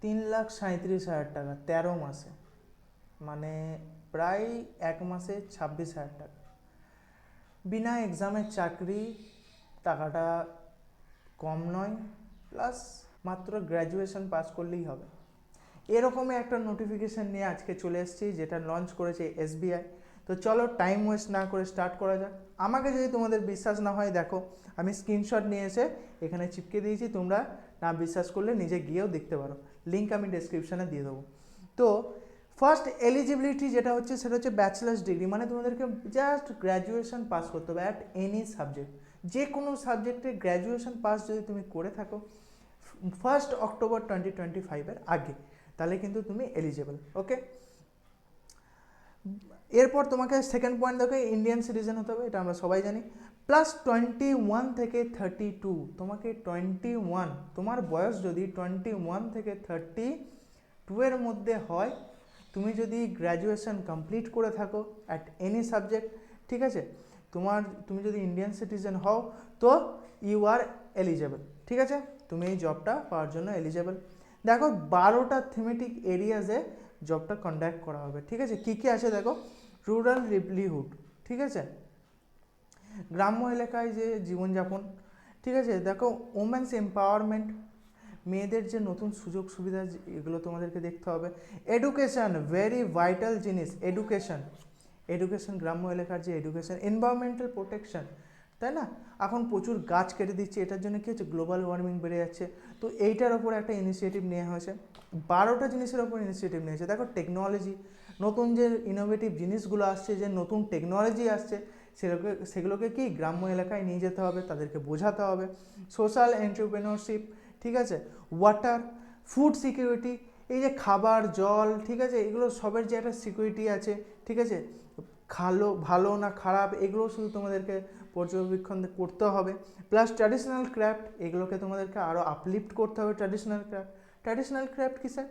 3,37,000 টাকা 13 মাসে, মানে প্রায় 1 মাসে 26,000 টাকা। বিনা এক্সামের চাকরি, টাকাটা কম নয়, প্লাস মাত্র গ্র্যাজুয়েশন পাস করলেই হবে। এরকমই একটা নোটিফিকেশান নিয়ে আজকে চলে এসেছি, যেটা লঞ্চ করেছে এসবিআই। তো চলো টাইম ওয়েস্ট না করে স্টার্ট করা যাক। আমাকে যদি তোমাদের বিশ্বাস না হয়, দেখো আমি স্ক্রিনশট নিয়ে এসে এখানে চিপকে দিয়েছি, তোমরা না বিশ্বাস করলে নিজে গিয়েও দেখতে পারো, লিঙ্ক আমি ডেসক্রিপশানে দিয়ে দেবো। তো ফার্স্ট এলিজিবিলিটি যেটা হচ্ছে, সেটা হচ্ছে ব্যাচেলার্স ডিগ্রি, মানে তোমাদেরকে জাস্ট গ্র্যাজুয়েশন পাস করতে হবে অ্যাট এনি সাবজেক্ট। যে কোনো সাবজেক্টে গ্র্যাজুয়েশন পাস যদি তুমি করে থাকো 1 অক্টোবর 2025 আগে, তাহলে কিন্তু তুমি এলিজেবল। ওকে, এরপর তোমাকে সেকেন্ড পয়েন্ট দেখো, ইন্ডিয়ান সিটিজেন হতে হবে, এটা আমরা সবাই জানি। প্লাস 21 থেকে 32, তোমাকে 21, তোমার বয়স যদি 21 থেকে 32 এর মধ্যে হয়, তুমি যদি গ্র্যাজুয়েশন কমপ্লিট করে থাকো অ্যাট এনি সাবজেক্ট, ঠিক আছে, তুমি যদি ইন্ডিয়ান সিটিজেন হও, তো ইউ আর এলিজেবল, ঠিক আছে, তুমি এই জবটা পাওয়ার জন্য এলিজেবল। দেখো 12টা থিমেটিক এরিয়াজে জবটা কন্ডাক্ট করা হবে, ঠিক আছে। কী কী আছে দেখো, রুরাল লিভলিহুড, ঠিক আছে, গ্রাম্য এলাকায় যে জীবনযাপন, ঠিক আছে, দেখো ওমেন্স এম্পাওয়ারমেন্ট, মেয়েদের যে নতুন সুযোগ সুবিধা, এগুলো তোমাদেরকে দেখতে হবে। এডুকেশন, ভেরি ভাইটাল জিনিস, এডুকেশন গ্রাম্য এলাকার যে এডুকেশন, এনভায়রনমেন্টাল প্রোটেকশন, তাই না, এখন প্রচুর গাছ কেটে দিচ্ছে, এটার জন্য কী হচ্ছে, গ্লোবাল ওয়ার্মিং বেড়ে যাচ্ছে, তো এইটার ওপর একটা ইনিশিয়েটিভ নেওয়া হয়েছে। 12টা জিনিসের ওপর ইনিশিয়েটিভ নিয়েছে। দেখো টেকনোলজি, নতুন যে ইনোভেটিভ জিনিসগুলো আসছে, যে নতুন টেকনোলজি আসছে, সেগুলোকে কি গ্রাম্য এলাকায় নিয়ে যেতে হবে, তাদেরকে বোঝাতে হবে। সোশ্যাল এন্টারপ্রেনারশিপ, ঠিক আছে, ওয়াটার, ফুড সিকিউরিটি, এই যে খাবার জল, ঠিক আছে, এগুলো সবের যে একটা সিকিউরিটি আছে, ঠিক আছে, ভালো না খারাপ, এগুলো শুধু তোমাদেরকে পর্যবেক্ষণ করতে হবে। প্লাস ট্র্যাডিশনাল ক্রাফট, এগুলোকে তোমাদেরকে আরও আপলিফ্ট করতে হবে। ট্র্যাডিশনাল ক্রাফট কী স্যার?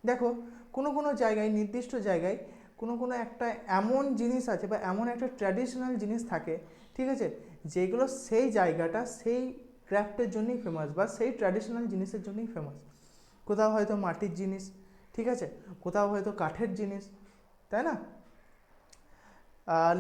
দেখো কোনো জায়গায়, নির্দিষ্ট জায়গায় কোনো একটা এমন জিনিস আছে, বা এমন একটা ট্র্যাডিশনাল জিনিস থাকে, ঠিক আছে, যেগুলো সেই জায়গাটা সেই ক্রাফটের জন্যই ফেমাস, বা সেই ট্র্যাডিশনাল জিনিসের জন্যই ফেমাস। কোথাও হয়তো মাটির জিনিস, ঠিক আছে, কোথাও হয়তো কাঠের জিনিস, তাই না।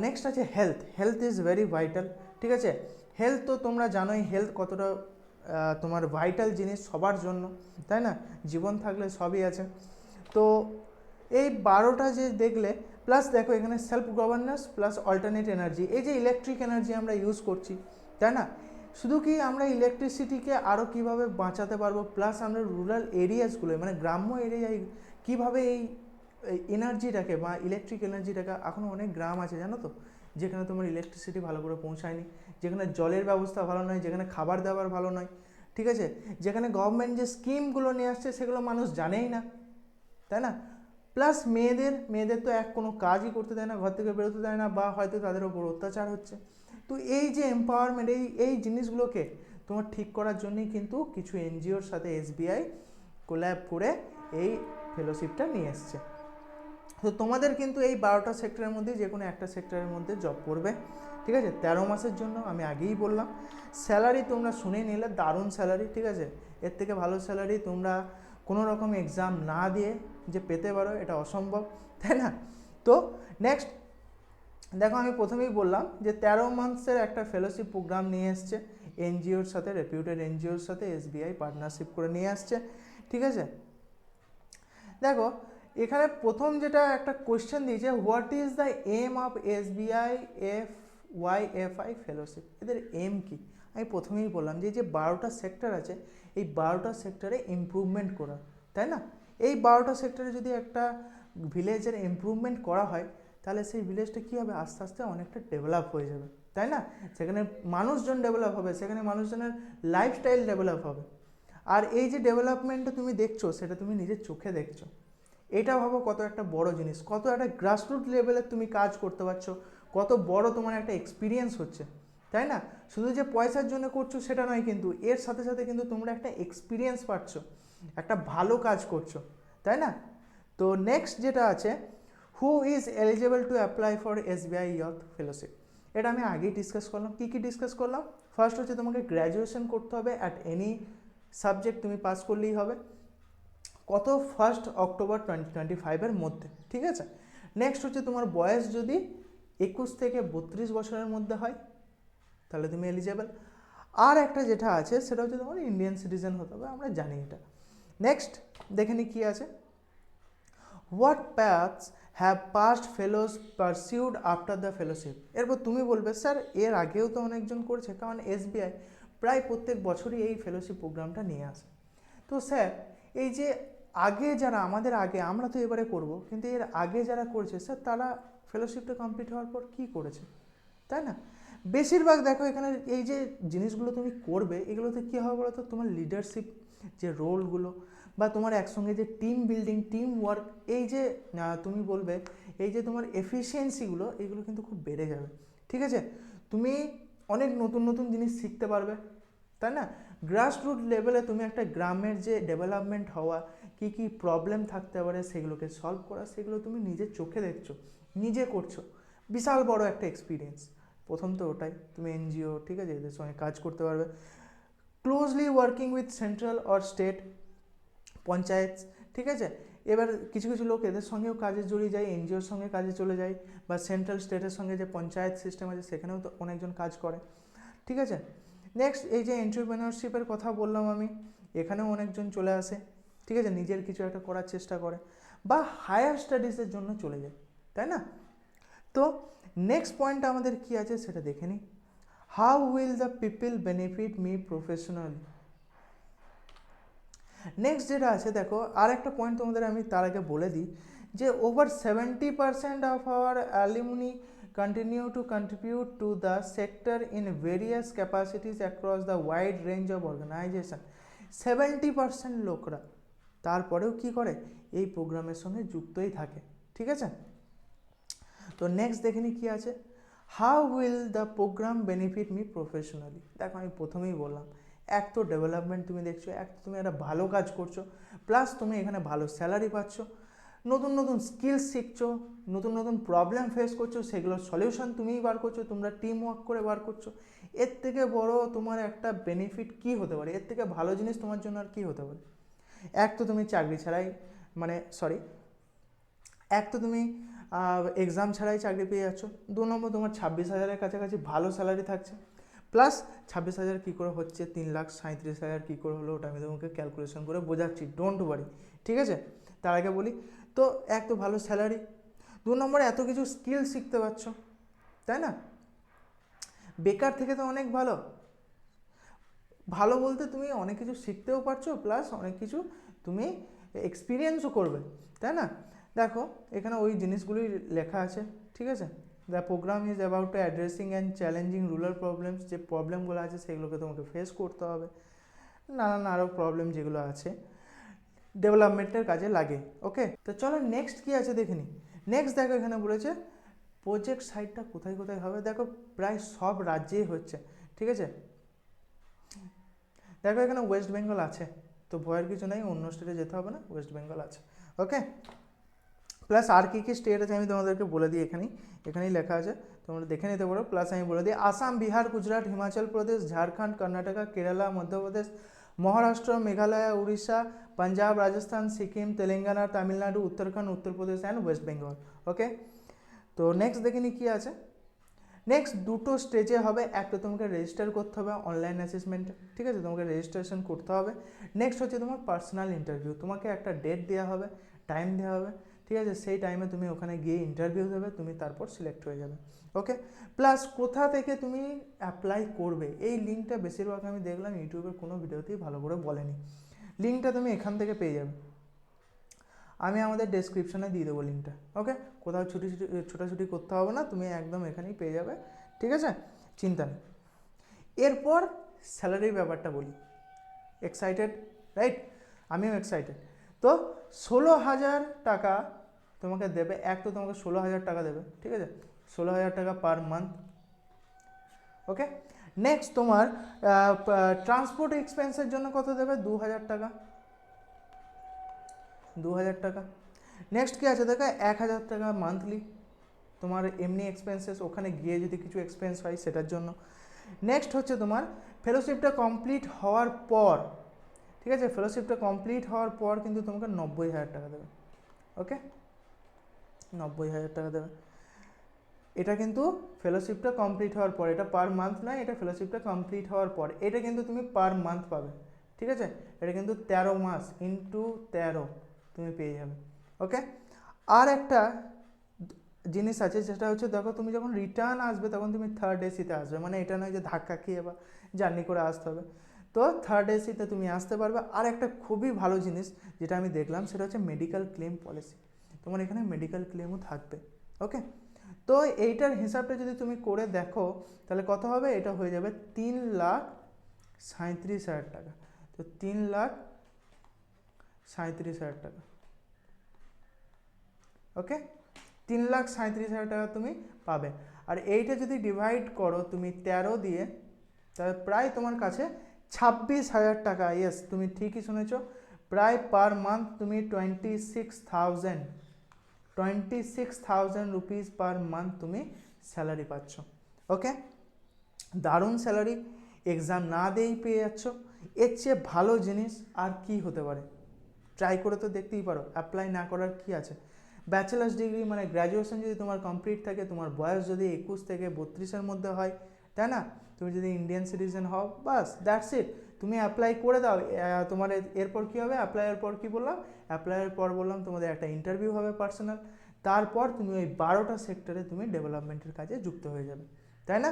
নেক্সট আছে হেলথ ইজ ভেরি ভাইটাল, ঠিক আছে, হেলথ তো তোমরা জানোই, হেলথ কতটা তোমার ভাইটাল জিনিস সবার জন্য, তাই না, জীবন থাকলে সবই আছে। তো এই 12টা যে দেখলে, প্লাস দেখো এখানে self governance plus alternate energy, এই যে ইলেকট্রিক এনার্জি আমরা ইউজ করছি, তাই না, শুধু কি আমরা ইলেকট্রিসিটিকে আরও কীভাবে বাঁচাতে পারবো, প্লাস আমরা রুরাল এরিয়াসগুলো, মানে গ্রাম্য এরিয়ায় কীভাবে এই এনার্জিটাকে বা ইলেকট্রিক এনার্জিটাকে, এখনও অনেক গ্রাম আছে জানো তো, যেখানে তোমার ইলেকট্রিসিটি ভালো করে পৌঁছায়নি, যেখানে জলের ব্যবস্থা ভালো নয়, যেখানে খাবার দাবার ভালো নয়, ঠিক আছে, যেখানে গভর্নমেন্ট যে স্কিমগুলো নিয়ে আসছে সেগুলো মানুষ জানেই না, তাই না। প্লাস মেয়েদের তো কোনো কাজই করতে দেয় না, ঘর থেকে বেরোতে দেয় না, বা হয়তো তাদের ওপর অত্যাচার হচ্ছে। তো এই যে এম্পাওয়ারমেন্ট, এই জিনিসগুলোকে তোমার ঠিক করার জন্যই কিন্তু কিছু এনজিওর সাথে এসবিআই কোল্যাব করে এই ফেলোশিপটা নিয়ে এসছে। তো তোমাদের কিন্তু এই 12টা সেক্টরের মধ্যে যে কোনো একটা সেক্টরের মধ্যে জব করবে, ঠিক আছে, 13 মাসের জন্য। আমি আগেই বললাম, স্যালারি তোমরা শুনেই নিলে, দারুণ স্যালারি, ঠিক আছে, এর থেকে ভালো স্যালারি তোমরা কোনো রকম এক্সাম না দিয়ে যে পেতে পারো, এটা অসম্ভব, তাই না। তো নেক্সট দেখো, আমি প্রথমেই বললাম যে 13 মান্থসের একটা ফেলোশিপ প্রোগ্রাম নিয়ে এসছে এনজিওর সাথে, রেপিউটেড এনজিওর সাথে এসবিআই পার্টনারশিপ করে নিয়ে আসছে, ঠিক আছে। দেখো এখানে প্রথম যেটা একটা কোয়েশ্চেন দিয়েছে, what is the aim of SBI FYFI fellowship, এদের এম কি। আমি প্রথমেই বললাম যে 12টা সেক্টর আছে, এই 12টা সেক্টরে ইমপ্রুভমেন্ট করা, তাই না। এই 12টা সেক্টরে যদি একটা ভিলেজের ইমপ্রুভমেন্ট করা হয়, তাহলে সেই ভিলেজটা কী হবে, আস্তে আস্তে অনেকটা ডেভেলপ হয়ে যাবে, তাই না, সেখানে মানুষজন ডেভেলপ হবে, সেখানে মানুষজনের লাইফস্টাইল ডেভেলপ হবে। আর এই যে ডেভেলপমেন্টটা তুমি দেখছো, সেটা তুমি নিজের চোখে দেখছো, এটা ভাবো কত একটা বড় জিনিস, কত একটা গ্রাসরুট লেভেলে তুমি কাজ করতে পারছো, কত বড় তোমার একটা এক্সপিরিয়েন্স হচ্ছে, তাই না। শুধু যে পয়সার জন্য করছো সেটা নয়, কিন্তু এর সাথে সাথে কিন্তু তোমরা একটা এক্সপিরিয়েন্স পাচ্ছ, একটা ভালো কাজ করছো, তাই না। তো নেক্সট যেটা আছে, who is eligible to apply for SBI youth fellowship, এটা আমি আগেই ডিসকাস করলাম। কী ডিসকাস করলাম, ফার্স্ট হচ্ছে তোমাকে গ্র্যাজুয়েশন করতে হবে, অ্যাট এনি সাবজেক্ট তুমি পাস করলেই হবে। কত 1 অক্টোবর 2025-এর মধ্যে, ঠিক আছে। নেক্সট হচ্ছে তোমার বয়স যদি 21 থেকে 32 বছরের মধ্যে হয় তাহলে তুমি এলিজেবল। আর একটা যেটা আছে সেটা হচ্ছে তোমার ইন্ডিয়ান সিটিজেন হতে হবে, আমরা জানি এটা। নেক্সট দেখে নি কী আছে, what paths have past fellows pursued after the fellowship. এরপর তুমি বলবে স্যার এর আগেও তো অনেকজন করছে, কারণ এসবিআই প্রায় প্রত্যেক বছরই এই ফেলোশিপ প্রোগ্রামটা নিয়ে আসে। তো স্যার এই যে আগে যারা আমাদের আগে, আমরা তো এবারে করব, কিন্তু এর আগে যারা করছে স্যার তারা ফেলোশিপটা কমপ্লিট হওয়ার পর কী করেছে, তাই না? বেশিরভাগ দেখো এখানে এই যে জিনিসগুলো তুমি করবে এগুলোতে কী হবে বলো তো, তোমার লিডারশিপ যে রোলগুলো বা তোমার একসঙ্গে যে টিম বিল্ডিং, টিম ওয়ার্ক, এই যে তুমি বলবে এই যে তোমার এফিসিয়েন্সিগুলো, এগুলো কিন্তু খুব বেড়ে যাবে, ঠিক আছে। তুমি অনেক নতুন নতুন জিনিস শিখতে পারবে, তাই না? গ্রাসরুট লেভেলে তুমি একটা গ্রামের যে ডেভেলপমেন্ট হওয়া, কি কি প্রবলেম থাকতে পারে সেগুলোকে সলভ করা, সেগুলো তুমি নিজের চোখে দেখছো, নিজে করছো, বিশাল বড় একটা এক্সপিরিয়েন্স। প্রথম তো ওটাই, তুমি এনজিও, ঠিক আছে, এদের সঙ্গে কাজ করতে পারবে। Closely working with central or state panchayat, ঠিক আছে। এবার কিছু কিছু লোক এদের সঙ্গেও কাজে জড়িয়ে যায়, এনজিওর সঙ্গে কাজে চলে যায়, বা সেন্ট্রাল স্টেটের সঙ্গে যে পঞ্চায়েত সিস্টেম আছে সেখানেও তো অনেকজন কাজ করে, ঠিক আছে। নেক্সট এই যে এন্টারপ্রেনারশিপের কথা বললাম আমি, এখানেও অনেকজন চলে আসে, ঠিক আছে, নিজের কিছু একটা করার চেষ্টা করে, বা হায়ার স্টাডিজের জন্য চলে যায়, তাই না? তো নেক্সট পয়েন্ট আমাদের কি আছে সেটা দেখে নিই, how will the people benefit me professionally. Next যেটা আছে দেখো, আর একটা পয়েন্ট তোমাদের আমি তার আগে বলে দিই, যে over 70% of our alumni continue to contribute to the sector in various capacities across the wide range of organization। 70% লোকরা তারপরেও কি করে, এই প্রোগ্রামের সঙ্গে যুক্তই থাকে, ঠিক আছে। তো নেক্সট দেখে নি কী আছে, how will the program benefit me professionally. দেখো আমি প্রথমেই বললাম, এক তো ডেভেলপমেন্ট তুমি দেখছো, এক তো তুমি একটা ভালো কাজ করছো, প্লাস তুমি এখানে ভালো স্যালারি পাচ্ছ, নতুন নতুন স্কিলস শিখছো, নতুন নতুন প্রবলেম ফেস করছো, সেগুলোর সলিউশন তুমিই বার করছো, তোমরা টিম ওয়ার্ক করে বার করছো। এর থেকে বড় তোমার একটা বেনিফিট কি হতে পারে, এর থেকে ভালো জিনিস তোমার জন্য আর কী হতে পারে? এক তো তুমি চাকরি ছাড়াই, মানে সরি, এক তো তুমি এক্সাম ছাড়াই চাকরি পেয়ে যাচ্ছ, 2 নম্বর তোমার 26,000-এর কাছাকাছি ভালো স্যালারি থাকছে, প্লাস 26,000 কী করে হচ্ছে 3,37,000 কী করে হলো ওটা আমি তোমাকে ক্যালকুলেশন করে বোঝাচ্ছি, ডোন্ট ওয়ারি, ঠিক আছে। তার আগে বলি, তো এক তো ভালো স্যালারি, 2 নম্বরে এত কিছু স্কিল শিখতে পারছো, তাই না? বেকার থেকে তো অনেক ভালো, ভালো বলতে তুমি অনেক কিছু শিখতেও পারছো, প্লাস অনেক কিছু তুমি এক্সপিরিয়েন্সও করবে, তাই না? দেখো এখানে ওই জিনিসগুলোই লেখা আছে, ঠিক আছে। The programme is about addressing and challenging rural problems, যে প্রবলেমগুলো আছে সেগুলোকে তোমাকে ফেস করতে হবে, নানান আরও প্রবলেম যেগুলো আছে ডেভেলপমেন্টের কাজে লাগে, ওকে। তো চলো নেক্সট কী আছে দেখে নিই। নেক্সট দেখো এখানে বলেছে প্রজেক্ট সাইটটা কোথায় কোথায় হবে, দেখো প্রায় সব রাজ্যেই হচ্ছে, ঠিক আছে। দেখো এখানে ওয়েস্ট বেঙ্গল আছে, তো ভয়ের কিছু নেই, অন্য স্টেটে যেতে হবে না, ওয়েস্ট বেঙ্গল আছে, ওকে। প্লাস আর কী কী স্টেট আছে আমি তোমাদেরকে বলে দিই, এখানেই লেখা আছে, তোমরা দেখে নিতে পারো। প্লাস আমি বলে দিই, আসাম, বিহার, গুজরাট, হিমাচল প্রদেশ, ঝাড়খণ্ড, কর্ণাটকা, কেরালা, মধ্যপ্রদেশ, মহারাষ্ট্র, মেঘালয়, উড়িষ্যা, পাঞ্জাব, রাজস্থান, সিকিম, তেলেঙ্গানা, তামিলনাড়ু, উত্তরাখণ্ড, উত্তরপ্রদেশ অ্যান্ড ওয়েস্ট বেঙ্গল, ওকে। তো নেক্সট দেখে নিই কী আছে। নেক্সট দুটো স্টেজে হবে, একটা তোমাকে রেজিস্টার করতে হবে অনলাইন অ্যাসেসমেন্টে, ঠিক আছে, তোমাকে রেজিস্ট্রেশন করতে হবে। নেক্সট হচ্ছে তোমার পার্সোনাল ইন্টারভিউ, তোমাকে একটা ডেট দেওয়া হবে, টাইম দেওয়া হবে, ঠিক আছে, সেই টাইমে তুমি ওখানে গিয়ে ইন্টারভিউ দেবে, তুমি তারপর সিলেক্ট হয়ে যাবে, ওকে। প্লাস কোথা থেকে তুমি অ্যাপ্লাই করবে, এই লিঙ্কটা বেশিরভাগ আমি দেখলাম ইউটিউবের কোনো ভিডিওতেই ভালো করে বলেনি, লিঙ্কটা তুমি এখান থেকে পেয়ে যাবে, আমি আমাদের ডেসক্রিপশনে দিয়ে দেবো লিঙ্কটা, ওকে। কোথাও ছোটাছুটি করতে হবে না, তুমি একদম এখানেই পেয়ে যাবে, ঠিক আছে, চিন্তা নেই। এরপর স্যালারির ব্যাপারটা বলি, এক্সাইটেড, রাইট? আমিও এক্সাইটেড। তো 16,000 টাকা তোমাকে দেবে, এক তো তোমাকে 16,000 টাকা দেবে, ঠিক আছে, 16,000 টাকা পার মান্থ, ওকে। নেক্সট তোমার ট্রান্সপোর্ট এক্সপেন্সের জন্য কত দেবে, 2,000 টাকা, 2,000 টাকা। নেক্সট কী আছে দেখো, 1,000 টাকা মান্থলি তোমার এমনি এক্সপেন্সেস, ওখানে গিয়ে যদি কিছু এক্সপেন্স হয় সেটার জন্য। নেক্সট হচ্ছে তোমার ফেলোশিপটা কমপ্লিট হওয়ার পর ঠিক আছে, ফেলোশিপটা কমপ্লিট হওয়ার পর কিন্তু তোমাকে 90,000 টাকা দেবে। ওকে, 90,000 টাকা দেবে। এটা কিন্তু ফেলোশিপটা কমপ্লিট হওয়ার পর, এটা পার মান্থ নয়, এটা ফেলোশিপটা কমপ্লিট হওয়ার পর এটা কিন্তু তুমি পার মান্থ পাবে। ঠিক আছে, এটা কিন্তু 13 মাস ইন্টু 13 তুমি পেয়ে যাবে। ওকে, আর একটা জিনিস আছে যেটা হচ্ছে, দেখো তুমি যখন রিটার্ন আসবে তখন তুমি থার্ড এসিতে আসবে, মানে এটা নয় যে ধাক্কা খেয়ে বা জার্নি করে আসতে হবে। তো থার্ড এসিতে তুমি আসতে পারবে। আর একটা খুবই ভালো জিনিস যেটা আমি দেখলাম সেটা হচ্ছে মেডিকেল ক্লেম পলিসি, তোমার এখানে মেডিকেল ক্লেমও থাকবে। ওকে, তো এইটার হিসাবটা যদি তুমি করে দেখো তাহলে কত হবে, এটা হয়ে যাবে 3,37,000 টাকা। তো 3,37,000 টাকা। ওকে, 3,37,000 টাকা তুমি পাবে। আর এইটা যদি ডিভাইড করো তুমি 13 দিয়ে, তাহলে প্রায় তোমার কাছে 26,000 টাকা। ইয়েস, তুমি ঠিকই শুনেছো, প্রায় পার মান্থ তুমি 26,000 রুপিস পার মান্থ তুমি স্যালারি পাচ্ছ। ওকে, দারুণ স্যালারি, এক্সাম না দিয়েই পেয়ে যাচ্ছ। এর চেয়ে ভালো জিনিস আর কি হতে পারে? ট্রাই করে তো দেখতেই পারো, অ্যাপ্লাই না করার কি আছে? ব্যাচেলার্স ডিগ্রি মানে গ্র্যাজুয়েশন যদি তোমার কমপ্লিট থাকে, তোমার বয়স যদি 21 থেকে 32-এর মধ্যে হয়, তাই না, তুমি যদি ইন্ডিয়ান সিটিজেন হও, বাস দ্যাটস ইট, তুমি অ্যাপ্লাই করে দাও। তোমার এরপর কী হবে, অ্যাপ্লাইয়ের পর কী বললাম, অ্যাপ্লাইয়ের পর বললাম তোমাদের একটা ইন্টারভিউ হবে পার্সোনাল, তারপর তুমি ওই 12টা সেক্টরে তুমি ডেভেলপমেন্টের কাজে যুক্ত হয়ে যাবে, তাই না?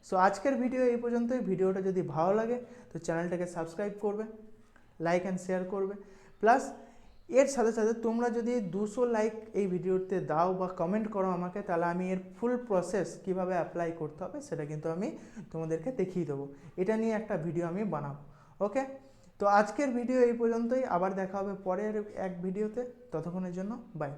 সো আজকের ভিডিও এই পর্যন্তই। ভিডিওটা যদি ভালো লাগে তো চ্যানেলটাকে সাবস্ক্রাইব করবে, লাইক অ্যান্ড শেয়ার করবে। প্লাস এর সাথে সাথে তোমরা যদি 200 লাইক এই ভিডিওতে দাও বা কমেন্ট করো আমাকে, তাহলে আমি এর ফুল প্রসেস কিভাবে অ্যাপ্লাই করতে হবে সেটা কিন্তু আমি তোমাদেরকে দেখিয়ে দেবো। এটা নিয়ে একটা ভিডিও আমি বানাবো। ওকে, তো আজকের ভিডিও এই পর্যন্তই, আবার দেখা হবে পরের এক ভিডিওতে। ততক্ষণের জন্য বাই।